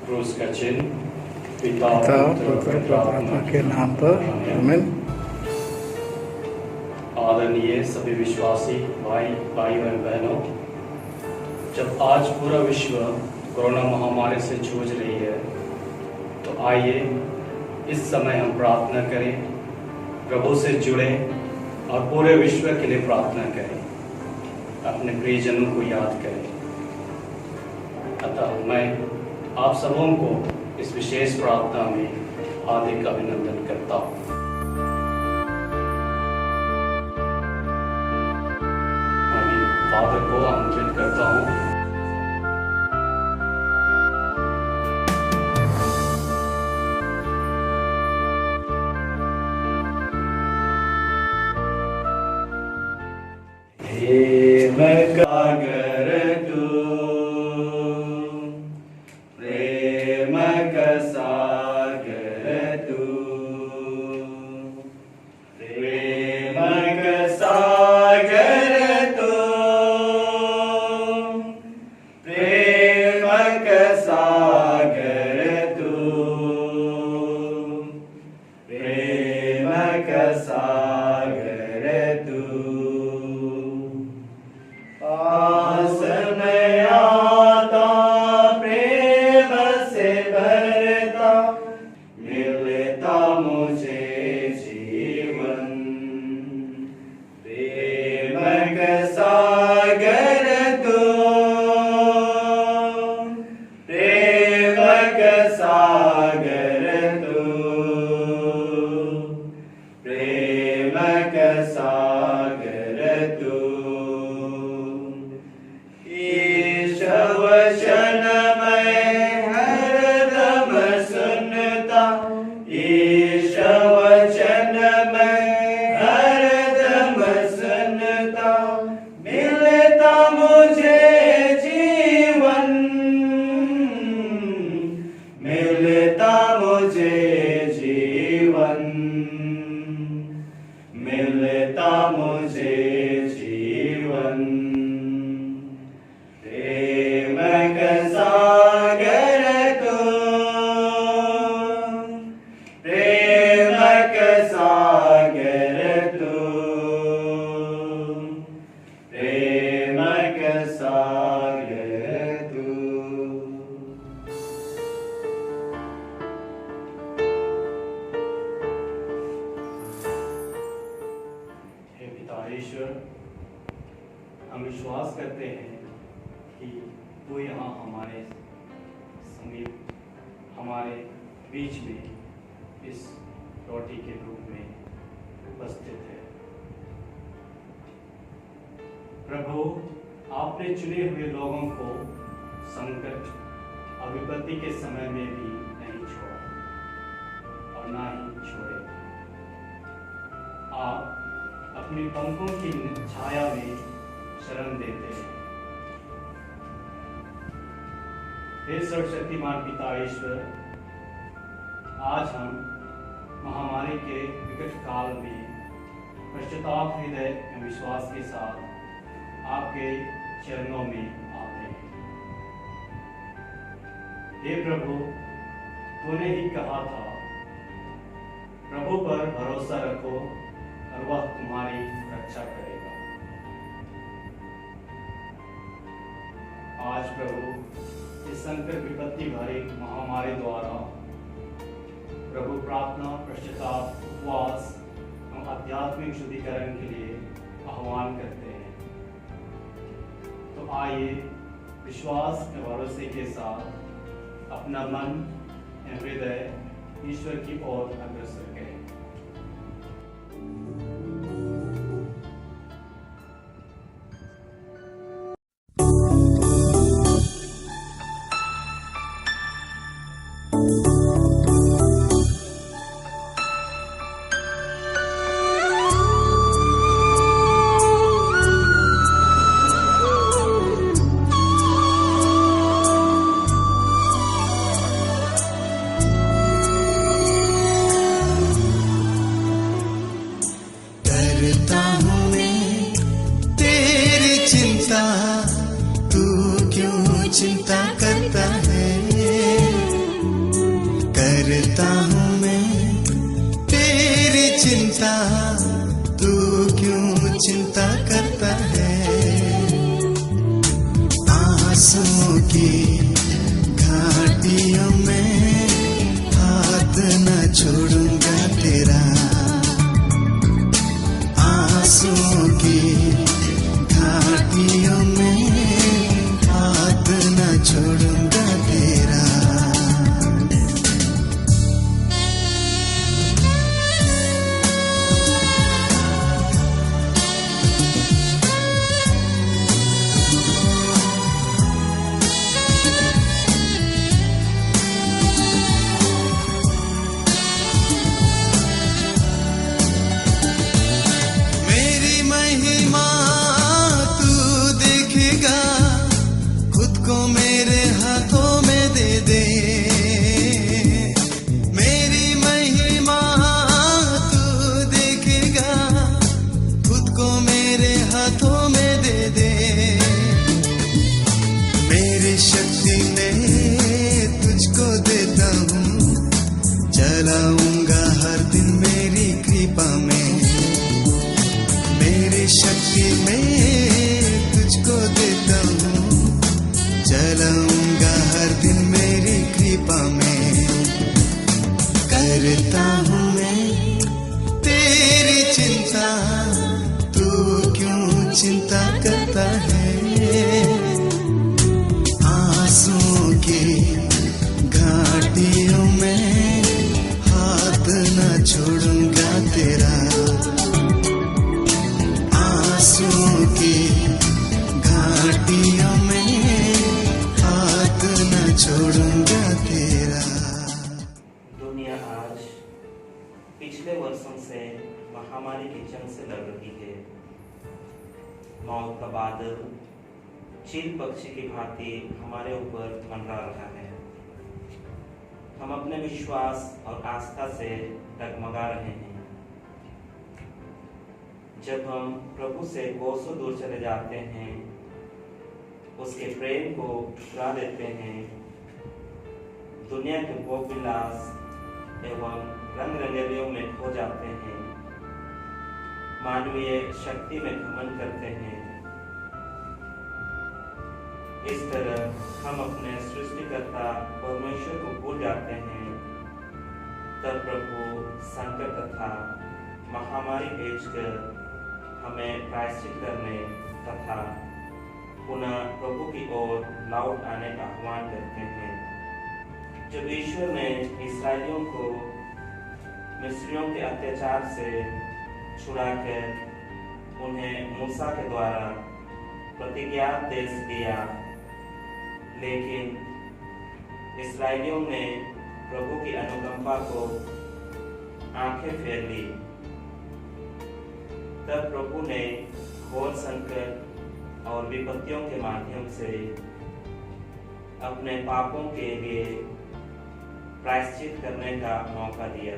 क्रूस का चिन्ह पिता पुत्र परमात्मा के नाम पर आमीन। आदरणीय सभी विश्वासी भाई और बहनों, जब आज पूरा विश्व कोरोना महामारी से जूझ रही है तो आइए इस समय हम प्रार्थना करें, प्रभु से जुड़े और पूरे विश्व के लिए प्रार्थना करें, अपने प्रियजनों को याद करें। अतः मैं आप सबों को इस विशेष प्रार्थना में हार्दिक अभिनंदन करता हूँ। मैं फादर को आमंत्रित करता हूँ। हम विश्वास करते हैं कि तू यहाँ हमारे समीप, हमारे बीच में इस रोटी के रूप में उपस्थित है। प्रभु, आपने चुने हुए लोगों को संकट और विपत्ति के समय में भी नहीं छोड़ा और ना ही छोड़े। आप अपनी पंखों की छाया में शरण देते हैं। हे सर्वशक्तिमान पिता ईश्वर, आज हम महामारी के विकट काल में पश्चाताप हृदय एवं विश्वास के साथ आपके चरणों में आते हैं। हे प्रभु, तूने ही कहा था, प्रभु पर भरोसा रखो और वह तुम्हारी रक्षा करेगा। आज प्रभु, इस संकट विपत्ति भरी महामारी द्वारा प्रभु प्रार्थना, पश्चाताप, उपवास और आध्यात्मिक शुद्धिकरण के लिए आह्वान करते हैं। तो आइए विश्वास और भरोसे के साथ अपना मन एवं हृदय ईश्वर की ओर अग्रसर करें। करता हूँ मैं तेरी चिंता, तू क्यों चिंता करता है। आंसुओं की घाटियों में हाथ न छोड़ूंगा तेरा। आंसुओं की घाटियों में हाथ न छोड़ूंगा तेरा। चलाऊंगा हर दिन मेरी कृपा में, मेरी शक्ति में तुझको देता हूँ। चलाऊंगा हर दिन मेरी कृपा में, करता हूँ मैं तेरी चिंता, तू क्यों चिंता करता है। आंसुओं की घाटियों में न छोड़ूंगा तेरा। आंसुओं की घाटियों में हाथ न छोड़ूंगा तेरा। दुनिया आज पिछले वर्षों से महामारी की जंग से लड़ रही है। मौत का बादल चील पक्षी की भांति हमारे ऊपर मंडरा रहा है। हम अपने विश्वास और आस्था से डगमगा रहे हैं। जब हम प्रभु से कोसों दूर चले जाते हैं, उसके प्रेम को ठुकरा देते हैं, दुनिया के भोग विलास एवं रंग रंगेलियों में खो जाते हैं, मानवीय शक्ति में घमंड करते हैं, इस तरह हम अपने सृष्टिकर्ता परमेश्वर को भूल जाते हैं, तब प्रभु संकट तथा महामारी भेजकर हमें प्रायश्चित करने तथा पुनः प्रभु की ओर लौट आने का आह्वान करते हैं। जब ईश्वर ने इस्राएलियों को मिस्रियों के अत्याचार से छुड़ाकर उन्हें मूसा के द्वारा प्रतिज्ञात देश दिया, लेकिन इस्राएलियों ने प्रभु की अनुकंपा को आंखें फेर ली। तब प्रभु ने घोर संकट और विपत्तियों के माध्यम से अपने पापों के लिए प्रायश्चित करने का मौका दिया।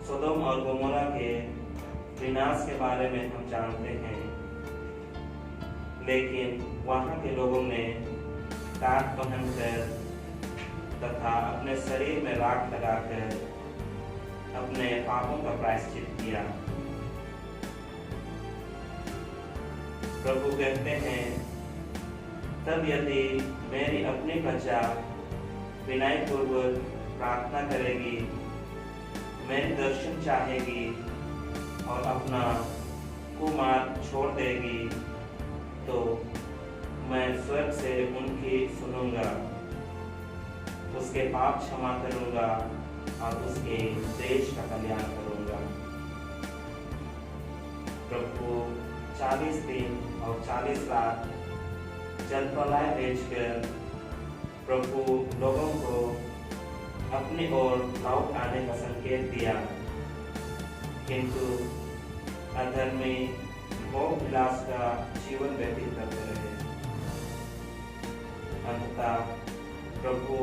सोदोम और गोमोरा के विनाश के बारे में हम जानते हैं, लेकिन वहां के लोगों ने टाट पहनकर तथा अपने शरीर में राख लगाकर अपने पापों का प्रायश्चित किया। प्रभु कहते हैं, तब यदि मेरी अपनी प्रजा विनयपूर्वक प्रार्थना करेगी, मेरे दर्शन चाहेगी और अपना कुमार्ग छोड़ देगी, तो मैं स्वर्ग से उनकी सुनूंगा, उसके पाप क्षमा करूंगा और उसके देश का कल्याण करूंगा। प्रभु 40 दिन और 40 रात जल प्रलय भेजकर प्रभु लोगों को अपनी ओर लौट आने का संकेत दिया, किंतु अधर्मी भोग विलास का जीवन व्यतीत करते रहे। अंततः प्रभु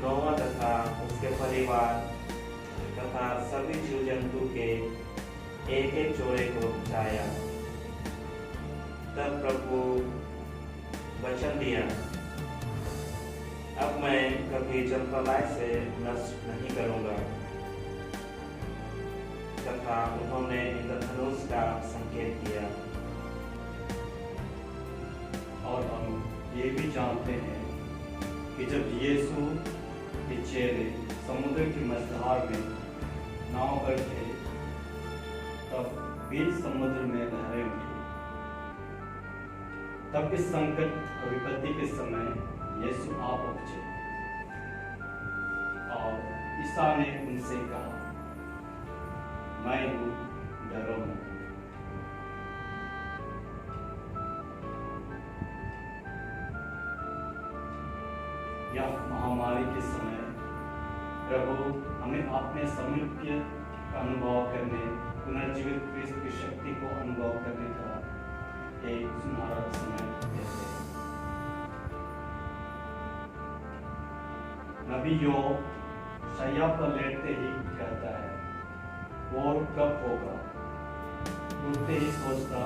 नोआ तथा उसके परिवार तथा सभी जीव जंतु के एक एक जोड़े को बचाया। तब प्रभु वचन दिया, अब मैं कभी जलप्रलय से नष्ट नहीं करूंगा। तथा उन्होंने इंद्रधनुष का संकेत किया। और हम ये भी जानते हैं कि जब यीशु के चेले समुद्र की मझधार में नाव पर थे, तब बीच समुद्र में लहरें उठी। तब इस संकट और विपत्ति के समय यीशु आ पहुंचे और ईसा ने उनसे कहा, मैं हूं, डरो मत। यह महामारी के समय प्रभु हमें अपने सामीप्य का अनुभव करने, पुनर्जीवित क्रिस्त की शक्ति को अनुभव करने का एक सुनहरा समय देते हैं। नबी योग शैया पर लेटते ही कहता है, वो कब होगा? उठते ही सोचता,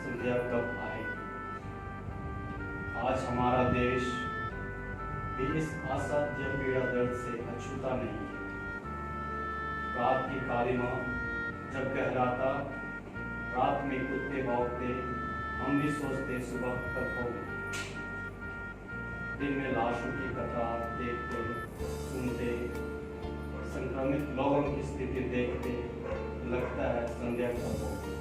संध्या कब आएगी? आज हमारा देश भी इस असाध्य पीड़ा दर्द से अछूता नहीं है। रात की काली मां जब गहराता, रात में कुत्ते भौंकते, हम भी सोचते सुबह कब होगी। दिन में लाशों की कतार देखते, सुनते, संक्रमित लोगों की स्थिति देखते लगता है संध्या कब होगी।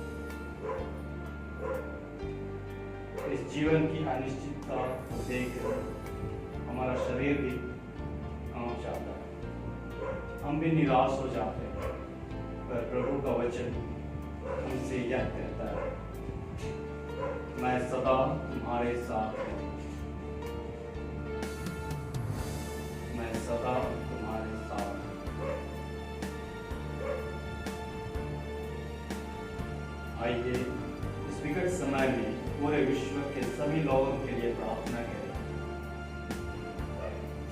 इस जीवन की अनिश्चितता को देखकर हमारा शरीर भी कांप जाता है, हम भी निराश हो जाते हैं। पर प्रभु का वचन हमसे यह कहता है, मैं सदा तुम्हारे साथ हूं, मैं सदा तुम्हारे साथ हूं। आइए इस विकट समय में पूरे विश्व के सभी लोगों के लिए प्रार्थना करें।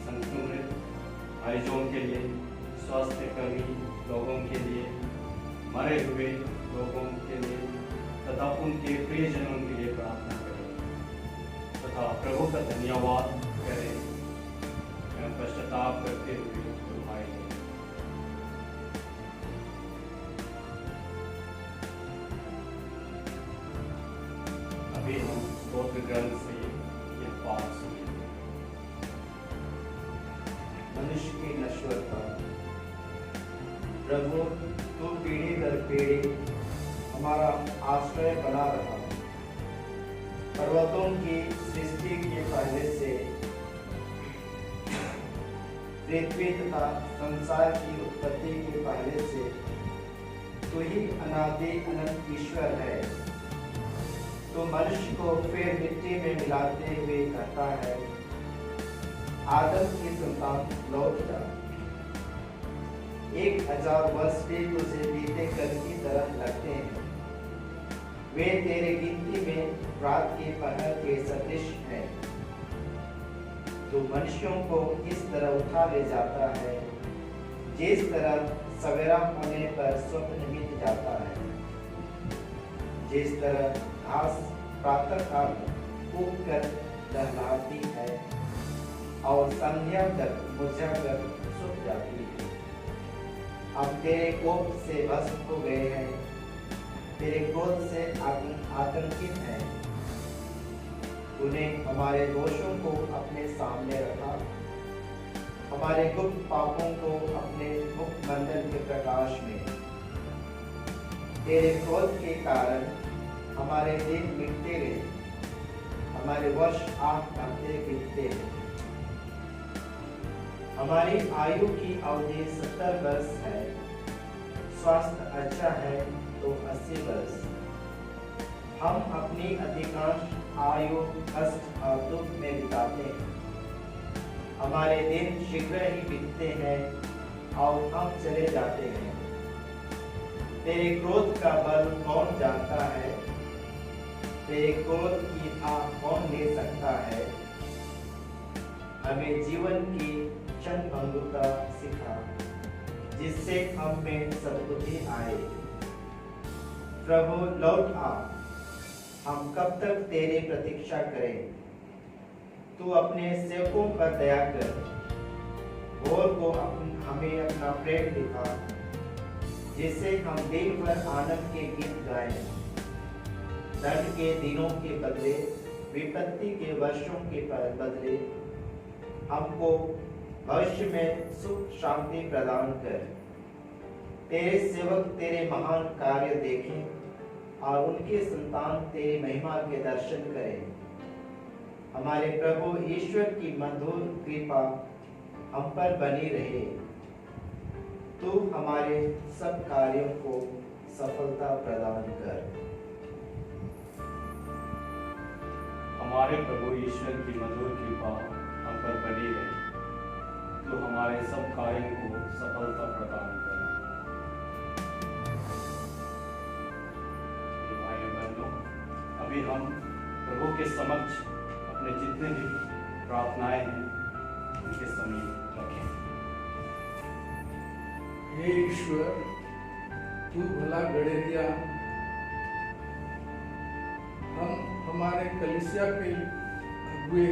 संक्रमित मरीजों के लिए, स्वास्थ्य कर्मी लोगों के लिए, मरे हुए लोगों के लिए तथा उनके प्रियजनों के लिए प्रार्थना करें तथा प्रभु का धन्यवाद करें। पश्चाताप करते हुए दुहाई दें। अभी हम स्तोत्र ग्रंथ से यह पाठ सुनेंगे। मनुष्य की नश्वरता। प्रभु, तू पीढ़ी दर पीढ़ी हमारा आश्रय बना रहा। पर्वतों की सृष्टि के पहले से पृथ्वी तथा संसार की उत्पत्ति के पहले से तू ही अनादि अनंत ईश्वर है। तो मनुष्य को फिर मिट्टी में मिलाते हुए कहता है, आदम की संतान लौट जा। 1000 वर्ष भी तुझे बीते कल की तरह लगते हैं। वे तेरे गिनती में रात के पहर के सदृश हैं। तो मनुष्यों को इस तरह उठा ले जाता है, जिस तरह सवेरा होने पर स्वप्न मिट जाता है। जिस तरह घास प्रातः काल उग कर लहलाती है और संध्या तक मुरझा कर सूख जाती है। अब तेरे कोप से भस्म हो गए हैं, तेरे क्रोध से आतंकित हैं। तूने हमारे दोषों को अपने सामने रखा, हमारे गुप्त पापों को अपने मुखमंडल के प्रकाश में। तेरे क्रोध के कारण हमारे दिन मिटते गए, हमारे वर्ष आंख आते गिरते हैं। हमारी आयु की अवधि 70 वर्ष है, स्वास्थ्य अच्छा है तो 80 वर्ष। हम अपनी अधिकांश आयु कष्ट और दुख में बिताते हैं। हमारे दिन शीघ्र ही बीतते हैं और हम चले जाते हैं। तेरे क्रोध का बल कौन जानता है? तेरे क्रोध की आग कौन ले सकता है? हमें जीवन की क्षण भंगुरता सिखा, जिससे हम में सद्बुद्धि आए। प्रभु लौट आ, हम कब तक तेरी प्रतीक्षा करें? तू अपने सेवकों पर दया कर, और को हमें अपना प्रेम दिखा, जिससे हम दिन भर आनंद के गीत गाएं। दंड के दिनों के बदले, विपत्ति के वर्षों के बदले हमको भविष्य में सुख शांति प्रदान कर। तेरे सेवक तेरे महान कार्य देखें और उनके संतान तेरी महिमा के दर्शन करें। हमारे प्रभु ईश्वर की मधुर कृपा हम पर बनी रहे। तू हमारे सब कार्यों को सफलता प्रदान कर। हमारे प्रभु ईश्वर की मधुर कृपा हम पर बनी रहे। तो हमारे सब कार्यों को सफलता प्रदान करे। भाई बहनों, अभी हम प्रभु के समक्ष अपने जितने भी प्रार्थनाएं हैं उनके समीप रखें। हे ईश्वर, तू भला गड़ेरिया हम हमारे कलीसिया के अगुए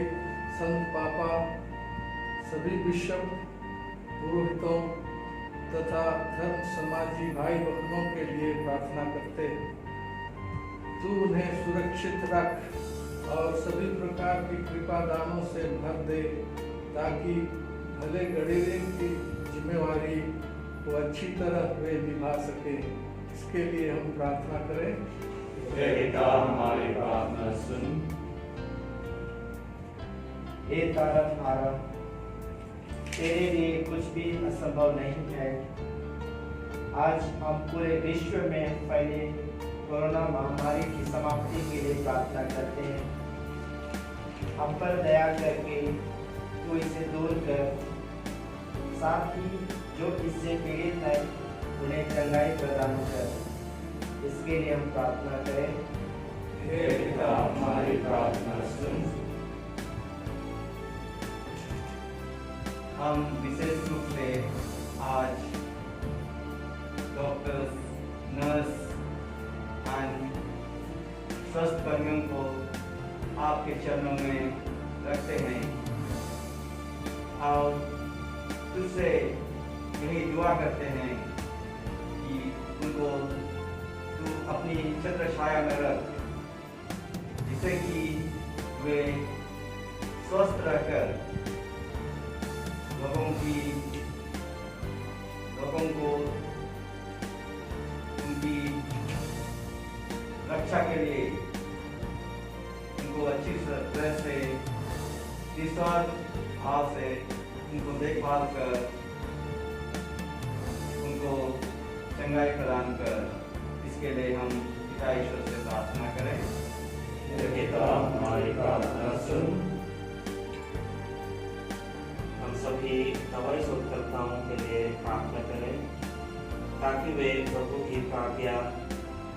संत पापा, सभी बिशप, पुरोहितों तथा धर्म समाजी भाई बहनों के लिए प्रार्थना करते हैं। तू उन्हें सुरक्षित रख और सभी प्रकार की कृपा दानों से भर दे, ताकि भले गड़ेरे की जिम्मेवारी को अच्छी तरह वे निभा सके। इसके लिए हम प्रार्थना करें। हे पिता, हमारी प्रार्थना सुन। हे तारनहारा, तेरे लिए कुछ भी असंभव नहीं है। आज हम पूरे विश्व में फैले कोरोना महामारी की समाप्ति के लिए प्रार्थना करते हैं। हम पर दया करके तू इसे दूर कर, साथ ही जो इससे पीड़ित है उन्हें चंगाई प्रदान कर। इसके लिए हम प्रार्थना करें। हे पिता, हमारी प्रार्थना सुन। हम विशेष रूप से आज डॉक्टर्स, नर्स एंड स्वास्थ्य कर्मियों को आपके चरणों में रखते हैं और तुझसे यही दुआ करते हैं कि उनको तू अपनी छत्र छाया में रख, जिससे कि वे स्वस्थ रहकर लोगों को उनकी रक्षा के लिए उनको अच्छी तरह से निस्वार्थ भाव से उनको देखभाल कर, उनको चंगाई प्रदान कर। इसके लिए हम पिता ईश्वर से प्रार्थना करें। हे पिता, हमारी प्रार्थना सुन। हम सभी दवाई शोधकर्ताओं के लिए प्रार्थना करें, ताकि वे प्रभु की आज्ञा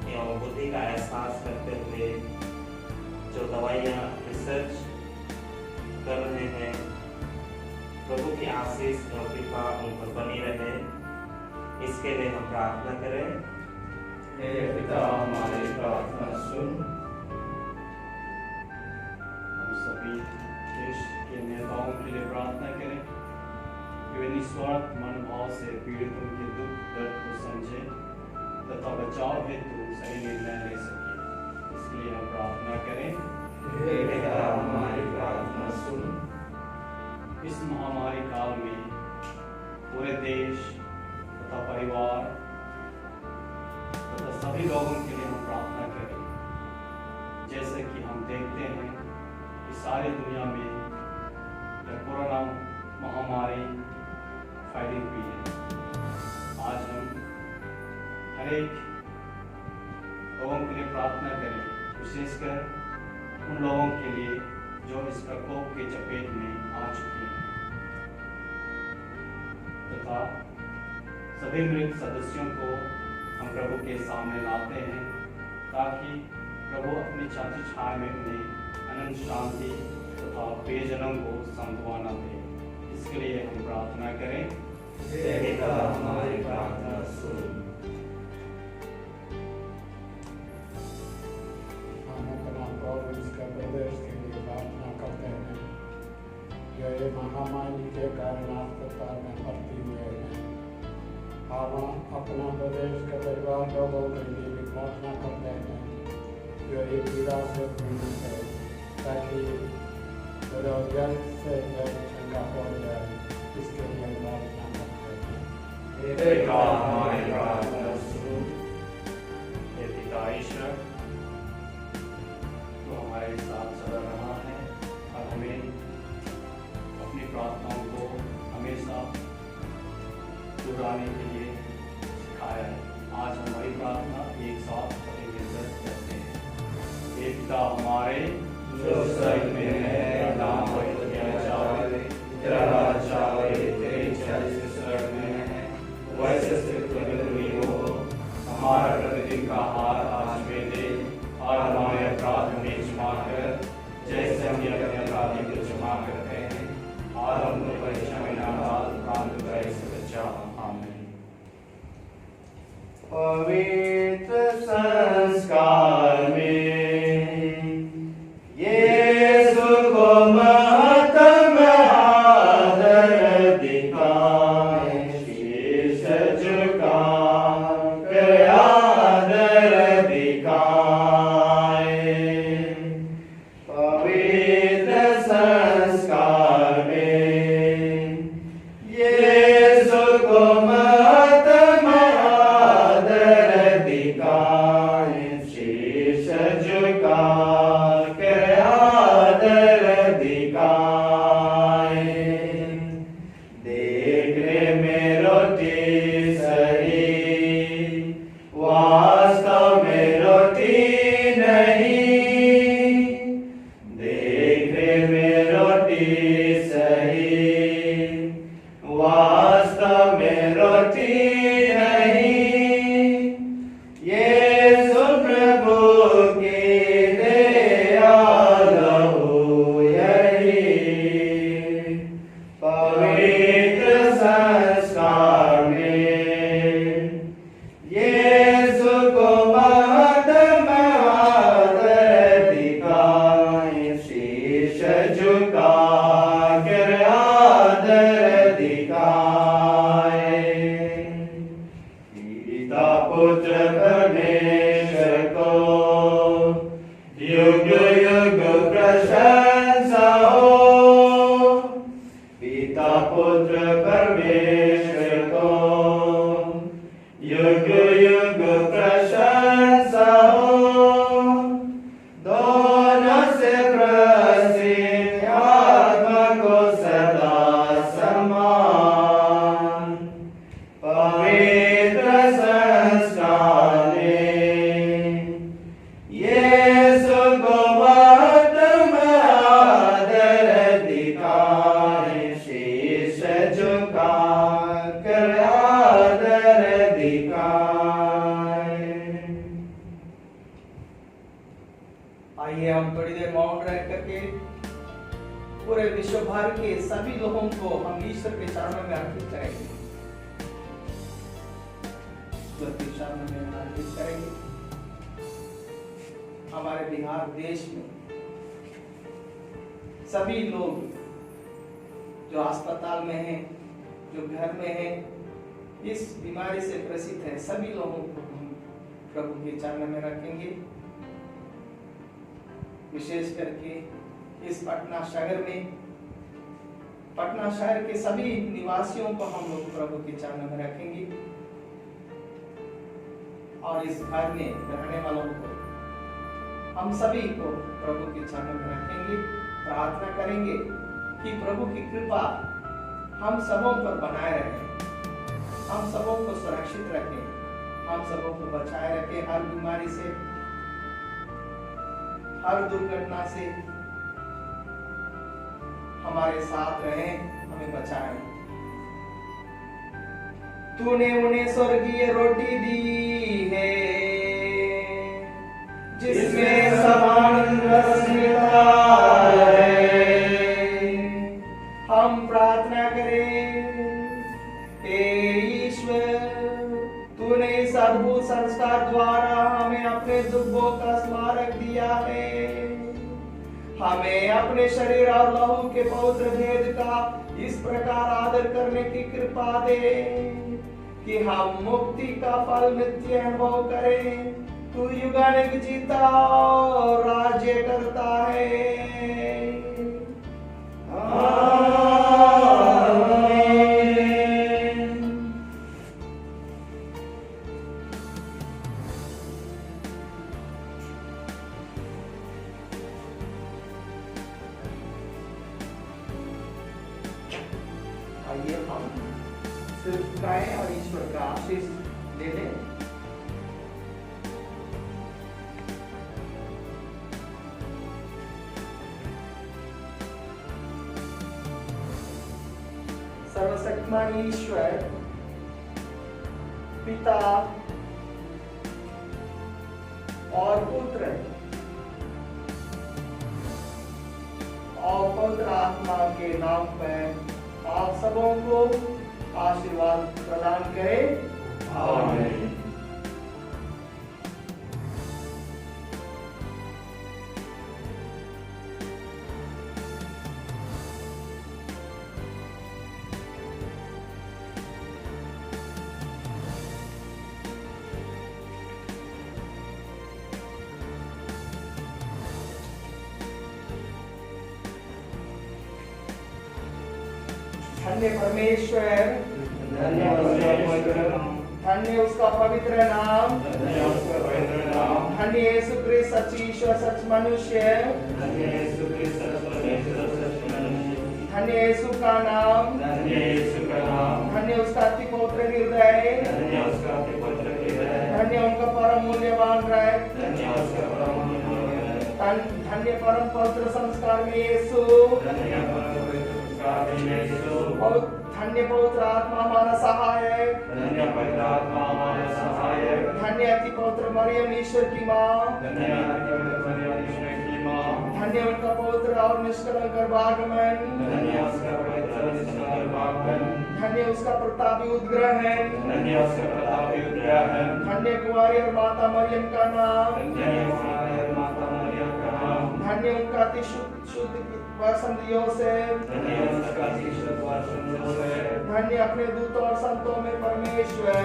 एवं बुद्धि का एहसास करते हुए जो दवाइयाँ रिसर्च कर रहे हैं, प्रभु की आशीष और कृपा उन पर बनी रहे। इसके लिए हम प्रार्थना करें। हे पिता, हमारी प्रार्थना सुन। हम सभी देश के नेताओं के लिए प्रार्थना करें कि वे निस्वार्थ मनोभाव से पीड़ितों के दुख दर्द को समझें तथा बचाव हेतु सही निर्णय ले सके। इसके लिए हम प्रार्थना करें। हे पिता, हमारी प्रार्थना सुन। इस महामारी काल में पूरे देश तथा परिवार तथा सभी लोगों के लिए हम प्रार्थना करें। जैसे कि हम देखते हैं कि सारी दुनिया में कोरोना महामारी फैली हुई है। आज हम हर एक लोगों के लिए प्रार्थना करें, विशेषकर उन लोगों के लिए जो इस प्रकोप के चपेट में आ चुके हैं तथा सभी मृत सदस्यों को हम प्रभु के सामने लाते हैं, ताकि प्रभु अपनी छत्र छाया में उन्हें अनंत शांति तथा प्रियजनों को सांत्वना दे। इसके लिए हम प्रार्थना करें। हे पिता, हमारी प्रार्थना सुन। हम अपना प्रदेश के लिए प्रार्थना करते हैं। जो ये महामारी के कारण अस्पताल में भर्ती हुए हैं। हम अपना प्रदेश के परिवार लोगों के लिए भी प्रार्थना करते हैं जो ये पीड़ा से पीड़ित है, ताकि जो जल्द से जल्द चंगा हो जाए, इसके लिए प्रार्थना करते हैं। हे पिता हमारे प्रार्थना सुनो। हे पिता ईश्वर, तो हमारे साथ सदा रहा है और हमें अपनी प्रार्थनाओं को हमेशा दोहराने के लिए सिखाया है। आज हमारी प्रार्थना एक साथ सभी मिलकर करते हैं। हे पिता हमारे जो स्वर्ग में है, तेरा नाम पवित्र किया जाए, तेरा राज्य आए, तेरी इच्छा जैसे स्वर्ग में है वैसे पृथ्वी में भी हो। हमारा प्रतिदिन का आहार आज हमें दे और हमारे अपराध हमें क्षमा कर, जैसे हम अपने अपराधियों को क्षमा करते हैं, और हमको परीक्षा में न डाल, परंतु बुराई से बचा। आमीन। पवित्र संस्कार में यीशु को महत्व आदर दिखाए, शीश झुका कर आदर दिखाए। पवित्र संस्कार में यीशु को महत्व आदर दिखाए, शीश झुका कर आदर दिखाए। देखने में रोटी सही, वास्तव में रोटी नहीं। देखने में रोटी सही, वास्तव में रोटी नहीं। यीशु प्रभु की दया लहू यही। पवित्र संस्कार में यीशु को महत्व आदर दिखाए, शीश झुका कर आदर दिखाए। पिता पुत्र परमेश्वर को युग युग प्रशंसा हो। पिता पुत्र परमेश्वर को युग युग प्रशंसा हो। दोनों से प्रसिद्ध आत्मा को सदा सम्मान। पवित्र संस्कार में यीशु को महत्व आदर दिखाए, शीश झुका कर आदर दिखाए। आइए हम थोड़ी देर मौन रह करके पूरे विश्व भर के सभी लोगों को हम ईश्वर के चरणों में अर्पित करेंगे। ईश्वर के चरणों में अर्पित करेंगे। हमारे बिहार देश में सभी लोग जो अस्पताल में हैं, जो घर में हैं, इस बीमारी से ग्रसित है, सभी लोगों को हम प्रभु के चरणों में रखेंगे। विशेष करके इस पटना शहर में, पटना शहर के सभी निवासियों को हम लोग प्रभु के चरणों में रखेंगे, और इस घर में रहने वालों को हम सभी को प्रभु के चरणों में रखेंगे। प्रार्थना करेंगे कि प्रभु की कृपा हम सबों पर बनाए रहे, हम सबों को सुरक्षित रखे, हम सबों को बचाए रखे, हर बीमारी से, हर दुर्घटना से हमारे साथ रहे, हमें बचाए। तूने उन्हें स्वर्गीय रोटी दी है, जिसमें समान रस मिलता है। हम प्रार्थना करें, हे ईश्वर, तूने इस अद्भुत संस्कार द्वारा हमें अपने दुखों का स्मारक दिया है। हमें अपने शरीर और लहू के पवित्र भेद का इस प्रकार आदर करने की कृपा दे कि हम मुक्ति का फल नित्य अनुभव करें। तू युगानुग जीता और राज्य करता है। आइए हम सिर्फ गाएं और ईश्वर का आशीष ले लें। सर्वशक्तिमान ईश्वर पिता और पुत्र और पवित्र आत्मा के नाम पर आप सबों को आशीर्वाद प्रदान करें। आमीन। धन्य परमेश्वर, धन्य उसका पवित्र नाम, धन्य यीशु क्रिस्त सच ईश्वर सच मनुष्य, धन्य यीशु का नाम, धन्य उसका अति पवित्र हृदय, धन्य उनका परम मूल्यवान रक्त, धन्य परम पवित्र संस्कार में यीशु, धन्य पवित्र आत्मा हमारा सहायक, धन्य अति पवित्र मरियम ईश्वर की माँ, धन्य उनका पवित्र और निष्कलंक गर्भागमन, धन्य उसका प्रतापी उद्ग्रहण, धन्य कुंवारी और माता मरियम का नाम, धन्य उनका अति शुद्ध वसंत योसेफ, धन्य अपने दूतों और संतों में परमेश्वर,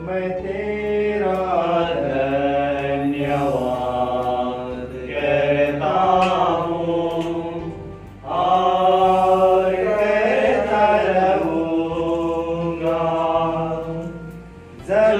मैं तेरा धन्यवाद करता हूँ और करता रहूँगा जब